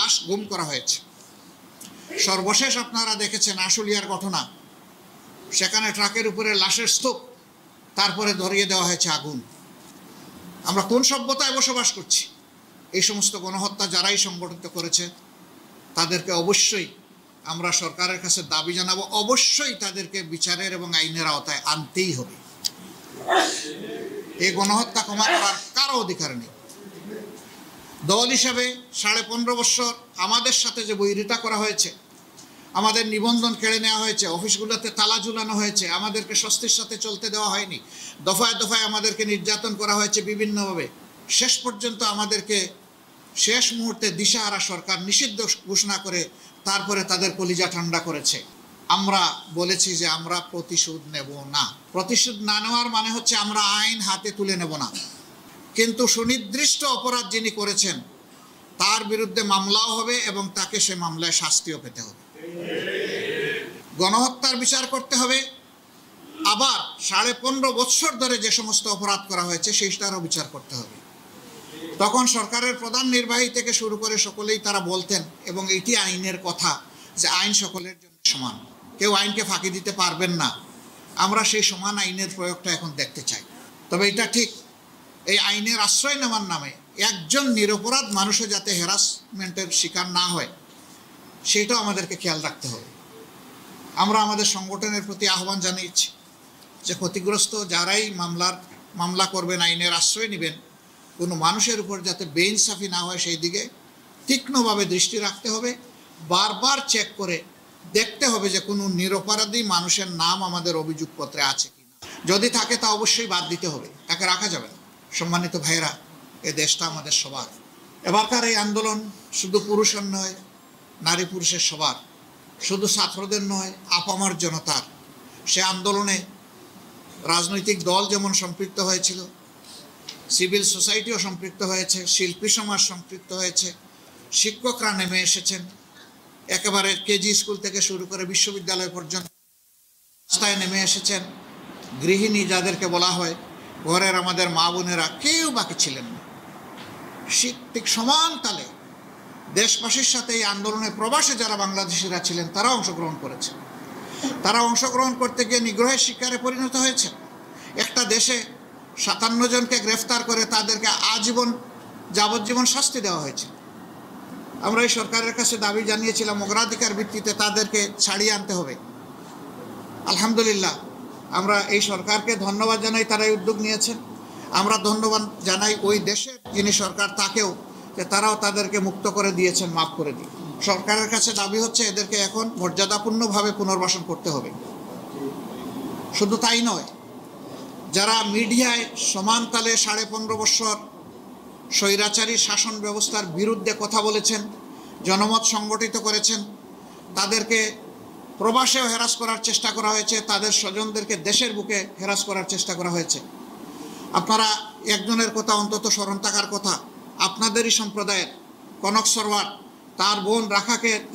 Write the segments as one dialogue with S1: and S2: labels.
S1: লাশ গুম করা হয়েছে। সর্বশেষ আপনারা দেখেছেন আশুলিয়ার ঘটনা, সেখানে ট্রাকের উপরে লাশের স্তূপ, তারপরে ধরিয়ে দেওয়া হয়েছে আগুন। আমরা কোন সভ্যতায় বসবাস করছি? এই সমস্ত গণহত্যা যারাই সংগঠিত করেছে তাদেরকে অবশ্যই আমরা সরকারের কাছে দাবি জানাবো, অবশ্যই তাদেরকে বিচারের এবং আইনের আওতায় আনতেই হবে। এই গণহত্যা ক্ষমা করার কারো অধিকার নেই। দল হিসাবে 15.5 বছর আমাদের সাথে যে বৈরিতা করা হয়েছে, আমাদের নিবন্ধন কেড়ে নেওয়া হয়েছে, অফিসগুলোতে তালা ঝুলানো হয়েছে, আমাদেরকে স্বস্তির সাথে চলতে দেওয়া হয়নি, দফায় দফায় আমাদেরকে নির্যাতন করা হয়েছে বিভিন্নভাবে, শেষ পর্যন্ত আমাদেরকে শেষ মুহূর্তে দিশাহারা সরকার নিষিদ্ধ ঘোষণা করে তারপরে তাদের কলিজা ঠান্ডা করেছে। আমরা বলেছি যে আমরা প্রতিশোধ নেব না। প্রতিশোধ না নেওয়ার মানে হচ্ছে আমরা আইন হাতে তুলে নেব না, কিন্তু সুনির্দিষ্ট অপরাধ যিনি করেছেন তার বিরুদ্ধে মামলাও হবে এবং তাকে সে মামলায় শাস্তিও পেতে হবে। গণহত্যার বিচার করতে হবে, আবার 15.5 বছর ধরে যে সমস্ত অপরাধ করা হয়েছে সেইটারও বিচার করতে হবে। তখন সরকারের প্রধান নির্বাহী থেকে শুরু করে সকলেই তারা বলতেন, এবং এটি আইনের কথা, যে আইন সকলের জন্য সমান, কেউ আইনকে ফাঁকি দিতে পারবেন না। আমরা সেই সমান আইনের প্রয়োগটা এখন দেখতে চাই। তবে এটা ঠিক, এই আইনের আশ্রয় নেওয়ার নামে একজন নিরপরাধ মানুষও যাতে হ্যারাসমেন্টের শিকার না হয় সেটাও আমাদেরকে খেয়াল রাখতে হবে। আমরা আমাদের সংগঠনের প্রতি আহ্বান জানিয়েছি যে ক্ষতিগ্রস্ত যারাই মামলা করবেন, আইনের আশ্রয় নেবেন, কোনো মানুষের উপর যাতে বেইনসাফি না হয় সেই দিকে তীক্ষ্ণভাবে দৃষ্টি রাখতে হবে। বারবার চেক করে দেখতে হবে যে কোনো নিরপরাধী মানুষের নাম আমাদের অভিযোগপত্রে আছে কিনা। যদি থাকে তা অবশ্যই বাদ দিতে হবে, তাকে রাখা যাবে না। সম্মানিত ভাইরা, এ দেশটা আমাদের সবার। এবারকার এই আন্দোলন শুধু পুরুষের নয়, নারী পুরুষের সবার, শুধু ছাত্রদের নয়, আপামর জনতার। সে আন্দোলনে রাজনৈতিক দল যেমন সম্পৃক্ত হয়েছিল, সিভিল সোসাইটিও সম্পৃক্ত হয়েছে, শিল্পী সমাজ সম্পৃক্ত হয়েছে, শিক্ষকরা নেমে এসেছেন, একেবারে কেজি স্কুল থেকে শুরু করে বিশ্ববিদ্যালয় পর্যন্ত রাস্তায় নেমে এসেছেন। গৃহিণী যাদেরকে বলা হয়, ঘরের আমাদের মা বোনেরা, কেউ বাকি ছিলেন না। ঠিক সমান তালে দেশবাসীর সাথে এই আন্দোলনে প্রবাসে যারা বাংলাদেশিরা ছিলেন তারাও অংশগ্রহণ করেছেন। তারা অংশগ্রহণ করতে গিয়ে নিগ্রহের শিকারে পরিণত হয়েছে। একটা দেশে 57 জনকে গ্রেফতার করে তাদেরকে আজীবন যাবজ্জীবন শাস্তি দেওয়া হয়েছে। আমরা এই সরকারের কাছে দাবি জানিয়েছিলাম অগ্রাধিকার ভিত্তিতে তাদেরকে ছাড়িয়ে আনতে হবে। আলহামদুলিল্লাহ, আমরা এই সরকারকে ধন্যবাদ জানাই, তারা এই উদ্যোগ নিয়েছেন। আমরা ধন্যবাদ জানাই ওই দেশের যিনি সরকার তাকেও, যে তারাও তাদেরকে মুক্ত করে দিয়েছেন, মাফ করে দিয়ে। সরকারের কাছে দাবি হচ্ছে এদেরকে এখন মর্যাদাপূর্ণভাবে পুনর্বাসন করতে হবে। শুধু তাই নয়, যারা মিডিয়ায় সমান তালে 15.5 বছর স্বৈরাচারী শাসন ব্যবস্থার বিরুদ্ধে কথা বলেছেন, জনমত সংগঠিত করেছেন, তাদেরকে প্রবাসেও হ্যারাস করার চেষ্টা করা হয়েছে, তাদের স্বজনদেরকে দেশের বুকে হ্যারাস করার চেষ্টা করা হয়েছে। আপনারা একজনের কথা অন্তত স্মরণ থাকার কথা, আপনাদেরই সম্প্রদায়ের কনক সরওয়ার, তার বোন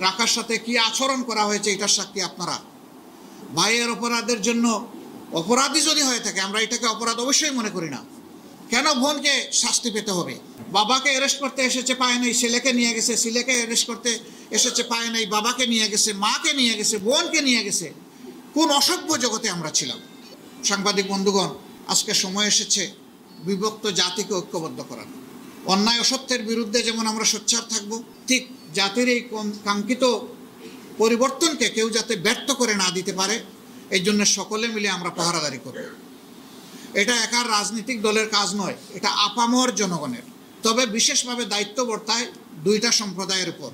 S1: রাখার সাথে কি আচরণ করা হয়েছে এটার সাক্ষী আপনারা। ভাইয়ের অপরাধের জন্য অপরাধী যদি হয়ে থাকে, আমরা এটাকে অপরাধ অবশ্যই মনে করি না, কেন বোনকে শাস্তি পেতে হবে? বাবাকে অ্যারেস্ট করতে এসেছে, পায় নাই, ছেলেকে নিয়ে গেছে, ছেলেকে অ্যারেস্ট করতে এসেছে, পায় নাই, বাবাকে নিয়ে গেছে, মাকে নিয়ে গেছে, বোনকে নিয়ে গেছে। কোন অসভ্য জগতে আমরা ছিলাম? সাংবাদিক বন্ধুগণ, আজকে সময় এসেছে বিভক্ত জাতিকে ঐক্যবদ্ধ করার। অন্যায় অসত্যের বিরুদ্ধে যেমন আমরা সোচ্চার থাকব, ঠিক জাতির এই কাঙ্ক্ষিত পরিবর্তনকে কেউ যাতে ব্যর্থ করে না দিতে পারে, এই জন্য সকলে মিলে আমরা পাহারাদারি করব। এটা একার রাজনৈতিক দলের কাজ নয়, এটা আপামর জনগণের। তবে বিশেষভাবে দায়িত্ব বর্তায় দুইটা সম্প্রদায়ের উপর।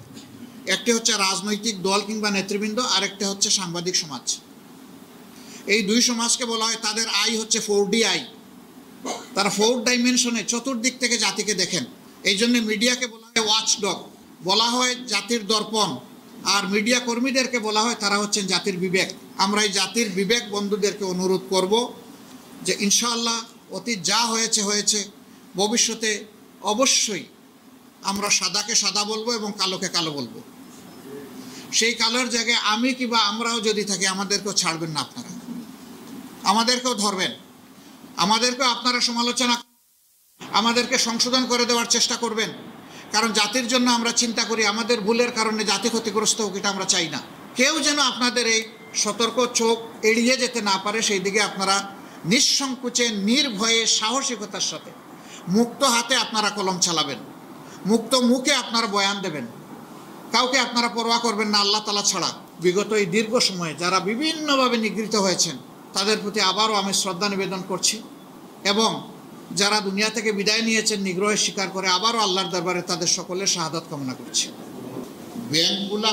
S1: একটি হচ্ছে রাজনৈতিক দল কিংবা নেতৃবৃন্দ, আরেকটা হচ্ছে সাংবাদিক সমাজ। এই দুই সমাজকে বলা হয়, তাদের আই হচ্ছে 4D আই। তারা 4 ডাইমেনশনে চতুর্দিক থেকে জাতিকে দেখেন। এই জন্য মিডিয়াকে বলা হয় ওয়াচডগ, বলা হয় জাতির দর্পণ, আর মিডিয়া কর্মীদেরকে বলা হয় তারা হচ্ছেন জাতির বিবেক। আমরা এই জাতির বিবেক বন্ধুদেরকে অনুরোধ করব যে ইনশাআল্লাহ অতীত যা হয়েছে হয়েছে, ভবিষ্যতে অবশ্যই আমরা সাদাকে সাদা বলবো এবং কালোকে কালো বলবো। সেই কালোর জায়গায় আমি কিংবা আমরাও যদি থাকি, আমাদেরকেও ছাড়বেন না আপনারা, আমাদেরকেও ধরবেন, আমাদেরকেও আপনারা সমালোচনা, আমাদেরকে সংশোধন করে দেওয়ার চেষ্টা করবেন। কারণ জাতির জন্য আমরা চিন্তা করি, আমাদের ভুলের কারণে জাতি ক্ষতিগ্রস্ত হোক, এটা আমরা চাই না। কেউ যেন আপনাদের এই সতর্ক চোখ এড়িয়ে যেতে না পারে, সেই দিকে আপনারা নিঃসংকোচে, নির্ভয়ে, সাহসিকতার সাথে মুক্ত হাতে আপনারা কলম চালাবেন, মুক্ত মুখে আপনারা বয়ান দেবেন, কাউকে আপনারা পরোয়া করবেন না আল্লাহ তাআলা ছাড়া। বিগত এই দীর্ঘ সময়ে যারা বিভিন্নভাবে নিগৃহীত হয়েছেন তাদের প্রতি আবারও আমি শ্রদ্ধা নিবেদন করছি, এবং যারা দুনিয়া থেকে বিদায় নিয়েছেন নিগ্রহের শিকার করে, আবারও আল্লাহর দরবারে তাদের সকলের শাহাদাত কামনা করছি। ব্যাংকগুলা